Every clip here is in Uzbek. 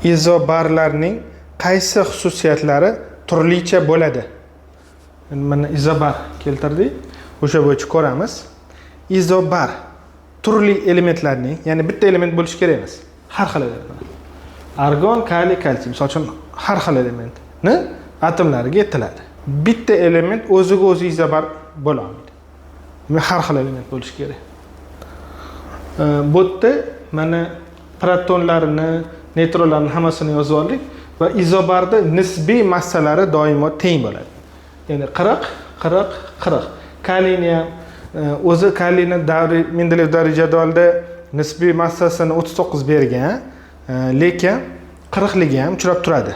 izobarlarning qaysi xususiyatlari turlicha bo'ladi? Mana izobar keltirdik. O'sha bo'yicha ko'ramiz. Izobar turli elementlarning, ya'ni bitta element bo'lishi kerak emas. Har xil element. Argon, kaliy, kalsiy, misol uchun har xil elementni atomlariga yetiladi. Bitta element o'ziga o'zi izobar bo'la olmaydi. Har xil element bo'lishi kerak. Bu yerda mana protonlarni, neytronlarni hammasini yozib oldik va izobarda nisbiy massalari doimo teng bo'ladi. Ya'ni 40. Kaliyni ham o'zi kaliyni Mendeleyev davriy jadvalida nisbiy massasini 39 bergan, lekin 40ligi ham uchrab turadi.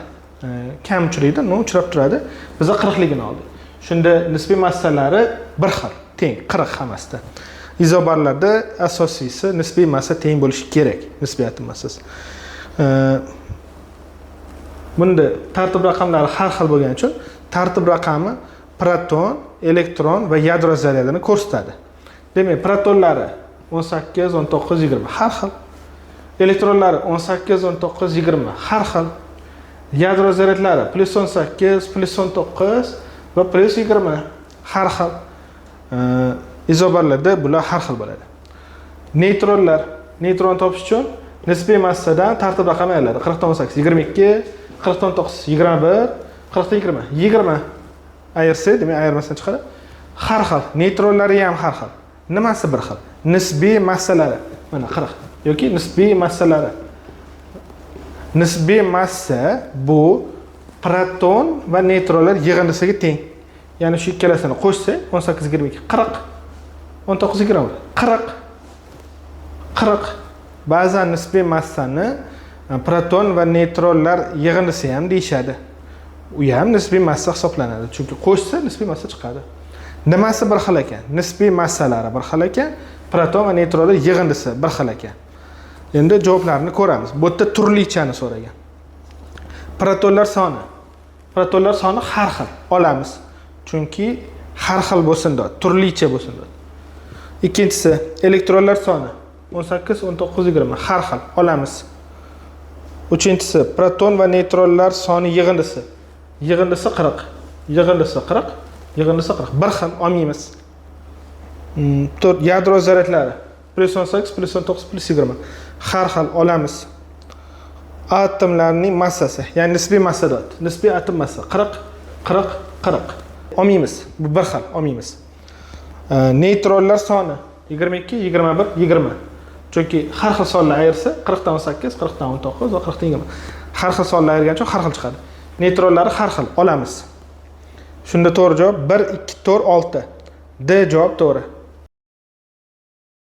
Kam uchraydi, no uchrab turadi. Biz 40ligini oldik. Shunda nisbiy massalari bir xil, teng, 40 hammasida. Izobarlarda asosiysi nisbiy massa teng bo'lishi kerak, nisbiy atom massasi. Bunda tartib raqamlari har xil bo'lgani uchun tartib raqami proton, elektron va yadro zaryadini ko'rsatadi. Demak, protonlari 18, 19, 20 har xil. Elektronlari 18, 19, 20 har xil. Yadro zaryadlari +18, +19 va +20 har xil. Izobarlarda bular har xil bo'ladi. Neytron topish uchun nisbiy massadan tartib raqami aylanadi. 40 dan 18, 22, 40 dan 9, 21, 40 dan 20. 20 ayirsa, demak ayirmasdan chiqadi. Har xil. Neytronlari ham har xil. Nimasi bir xil? Nisbiy massalari. Mana 40 yoki nisbiy massalari. Nisbiy massa bu proton va neytronlar yig'indisiga teng. Ya'ni shu ikkalasini qo'shsa 18, 22, 40, 19, 20, 40. Ba'zan nisbiy massani proton va neytronlar yig'indisi ham deyishadi. U ham nisbiy massa hisoblanadi. Chunki qo'shsa nisbiy massa chiqadi. Nimasi bir xil ekan? Nisbiy massalari bir xil ekan, proton va neytronlar yig'indisi bir xil ekan. Endi javoblarni ko'ramiz. Bu yerda turlichani so'ragan. Protonlar soni har xil olamiz. Chunki har xil bo'lsin deb, turlicha bo'lsin deb. Ikkinchisi, elektronlar soni 18, 19, 20 har xil olamiz. Uchinchisi, proton va neytronlar soni yig'indisi. Yig'indisi 40. Yig'indisi 40. Yig'indisi 40. Bir xil olmaymiz. 4. Yadro zaryadlari +18, +19, +20 har xil olamiz. Atomlarning massasi, ya'ni nisbiy massa dot. Nisbiy atom massa 40. Olmaymiz. Bu bir xil olmaymiz. Neytronlar soni 22, 21, 20. Chunki har xil sonlar ayirsa 40 dan 18, 40 dan 19 va 40 dan 20. Har xil sonlar ayirgancha har xil chiqadi. Neytronlari har xil olamiz. Shunda to'g'ri javob 1, 2, 4, 6. D javob to'g'ri.